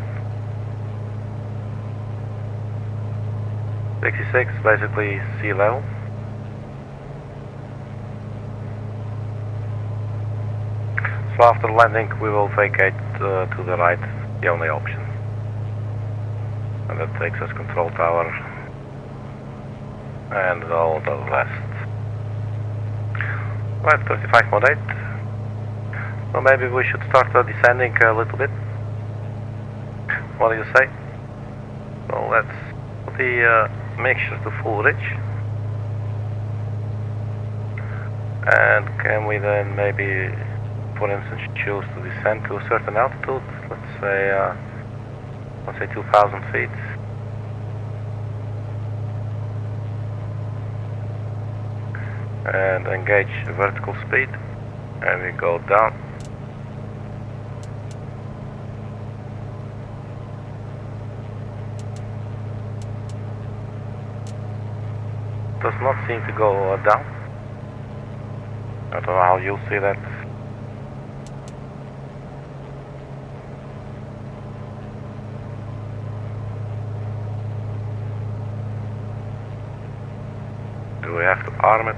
Speaker 1: 66, basically sea level. So after landing we will vacate to the right, the only option. And that takes us control tower and all the rest. Right, 35.8. So maybe we should start descending a little bit. What do you say? So let's put the mixture to full rich. And can we then maybe, for instance, choose to descend to a certain altitude? Let's say 2,000 feet. And engage vertical speed, and we go down. Does not seem to go down. I don't know how you see that. Do we have to arm it?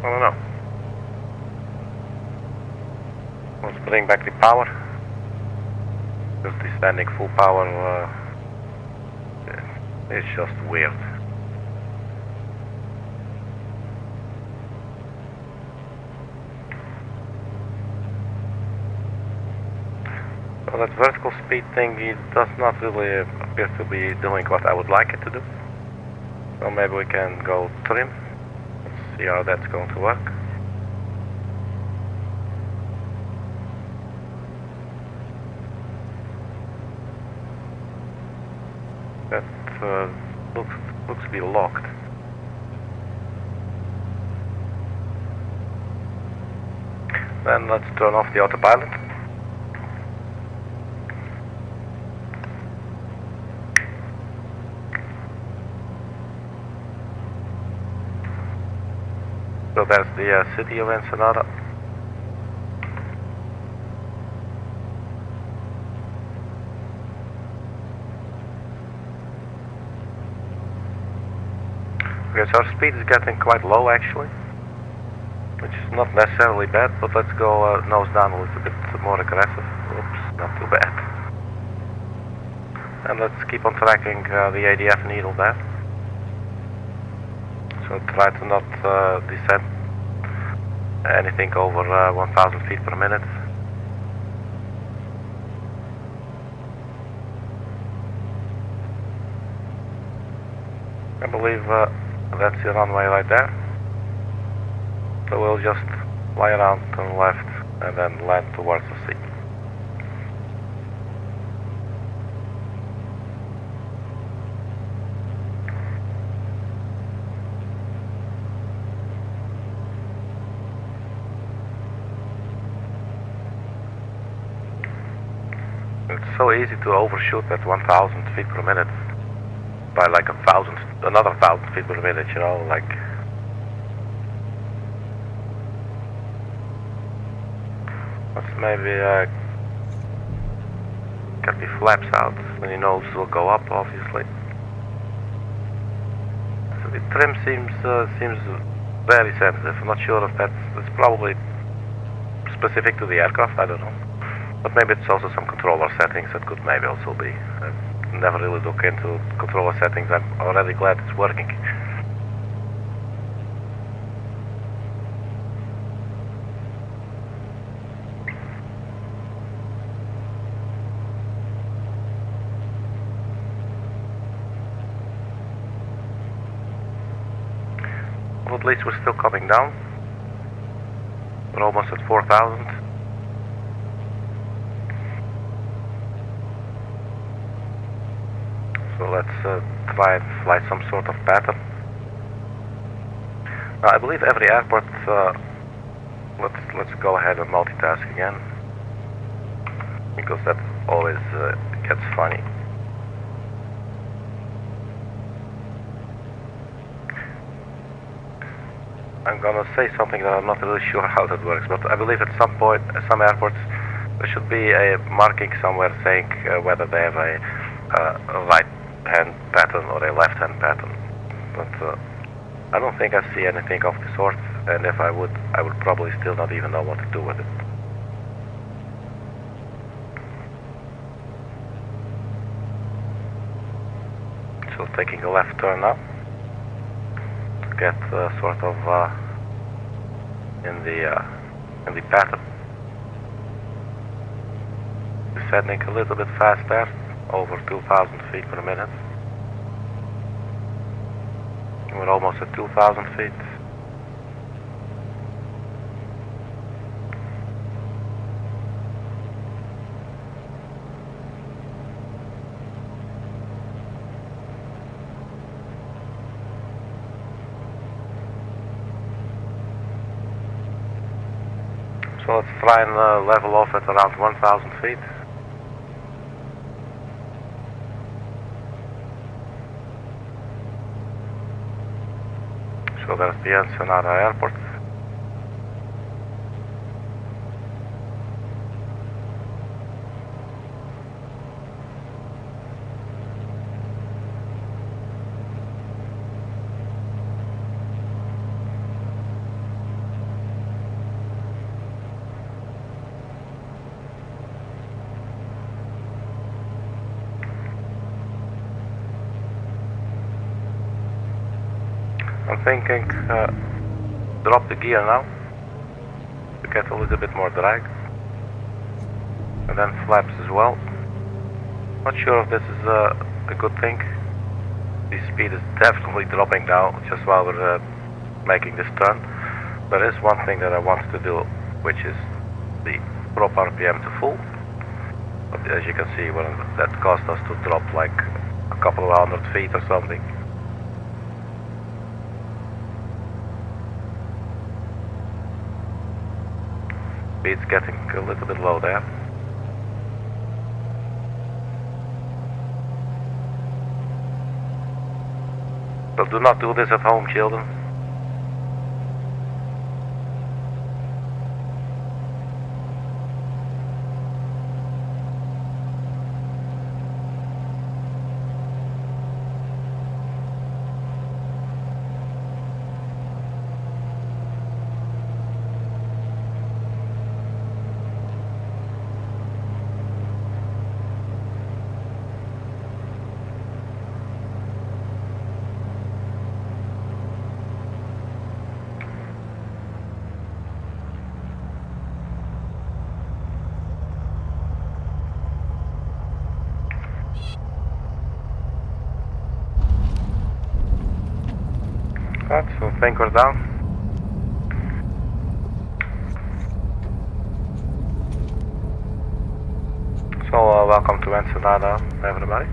Speaker 1: I don't know. Let's bring back the power. Because descending full power is just weird. So that vertical speed thing, it does not really appear to be doing what I would like it to do. So maybe we can go trim. See how that's going to work. That looks to be locked. Then let's turn off the autopilot. So that's the city of Ensenada. Okay, so our speed is getting quite low actually, which is not necessarily bad, but let's go nose down a little bit more aggressive. Oops, not too bad. And let's keep on tracking the ADF needle there. So try to not descend anything over 1,000 feet per minute. I believe that's the runway right there. So we'll just fly around to the left and then land towards the sea. It's so easy to overshoot at 1,000 feet per minute by like another 1,000 feet per minute, you know, like. Let's maybe get the flaps out, then your nose will go up, obviously. So the trim seems very sensitive. I'm not sure if that's probably specific to the aircraft, I don't know. But maybe it's also some controller settings that could maybe also be. I've never really looked into controller settings. I'm already glad it's working. Well, at least we're still coming down. We're almost at 4,000. So let's try and fly some sort of pattern. Now, I believe every airport. Let's go ahead and multitask again, because that always gets funny. I'm gonna say something that I'm not really sure how that works, but I believe at some point, at some airports, there should be a marking somewhere saying whether they have a right-hand pattern or a left-hand pattern. But I don't think I see anything of the sort, and if I would probably still not even know what to do with it. So taking a left turn now. Get sort of in the pattern. Descending a little bit faster, over 2,000 feet per minute. We're almost at 2,000 feet. So let's try and level off at around 1,000 feet. So there's the Ensenada airport. I'm thinking drop the gear now to get a little bit more drag, and then flaps as well. Not sure if this is a good thing. The speed is definitely dropping now just while we're making this turn. There is one thing that I wanted to do, which is the prop RPM to full. But as you can see, that caused us to drop like a couple of 100 feet or something. Speed's getting a little bit low there. So do not do this at home, children. Right, so anchor down. So welcome to Ensenada, everybody.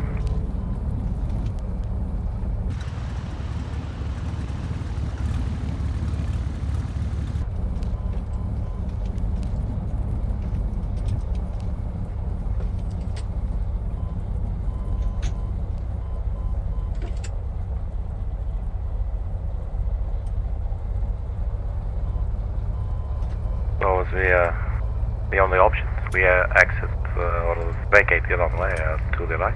Speaker 1: was the only option. We exit or vacate the runway to the right.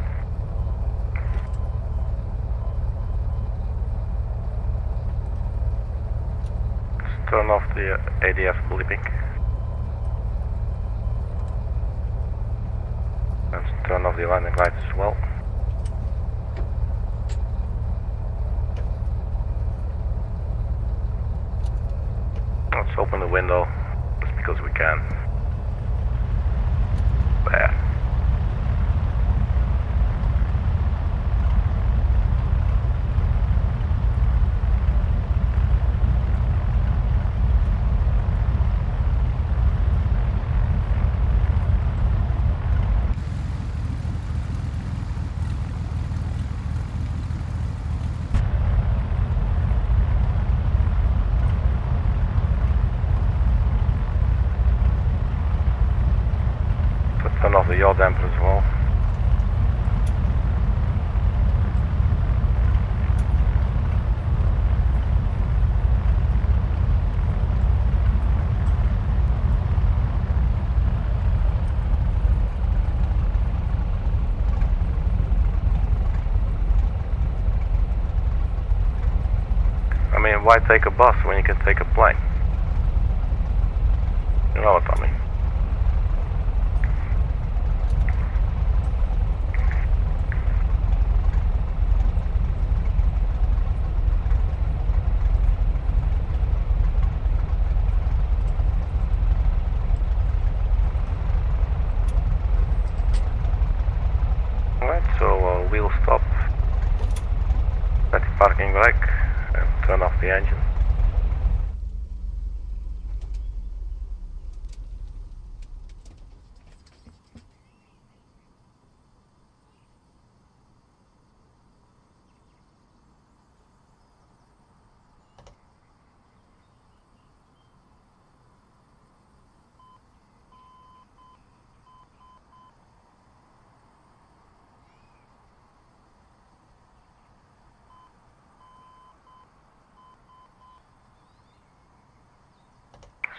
Speaker 1: Let's turn off the ADF bleeping. Let's turn off the landing lights as well. Let's open the window just because we can. There. Turn off the yaw damper as well. I mean, why take a bus when you can take a plane? You know what I mean? So we'll stop at the parking brake and turn off the engine.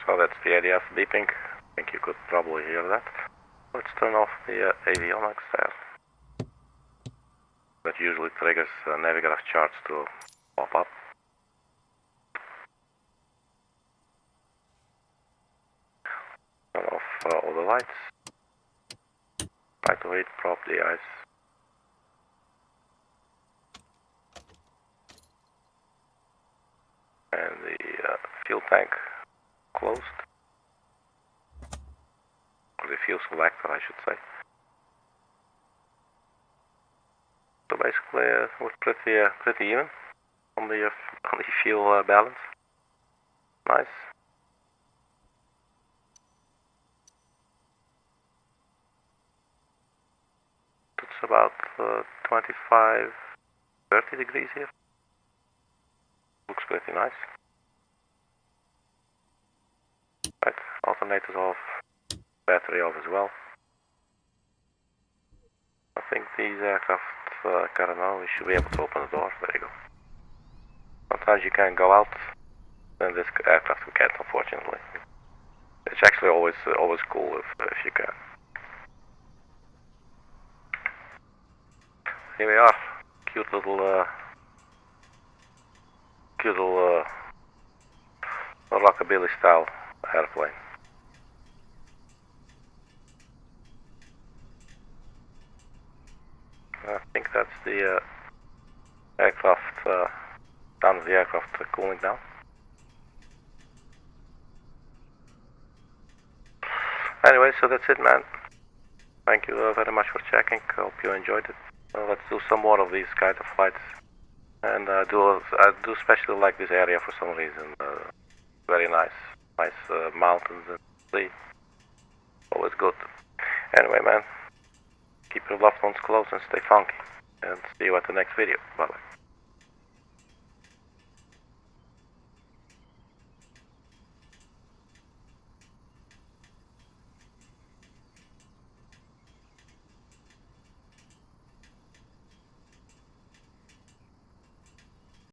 Speaker 1: So that's the ADF beeping. I think you could probably hear that. Let's turn off the avionics there. That usually triggers Navigraph charts to pop up. Turn off all the lights. Try to heat prop the ice. And the fuel tank closed. Or the fuel selector, I should say. So basically, we're pretty even on the fuel balance. Nice. It's about 25, 30 degrees here. Looks pretty nice. Right, alternators off, battery off as well. I think these aircraft, Carranza, we should be able to open the door. There you go. Sometimes you can go out, and this aircraft we can't, unfortunately. It's actually always cool if you can. Here we are, cute little rockabilly style airplane. I think that's the aircraft, down of the aircraft cooling down. Anyway, so that's it, man. Thank you very much for checking. Hope you enjoyed it. Let's do some more of these kind of flights. And I do especially like this area for some reason. Very nice mountains and sea. Always good. Anyway, man, keep your loved ones close and stay funky. And see you at the next video. Bye bye.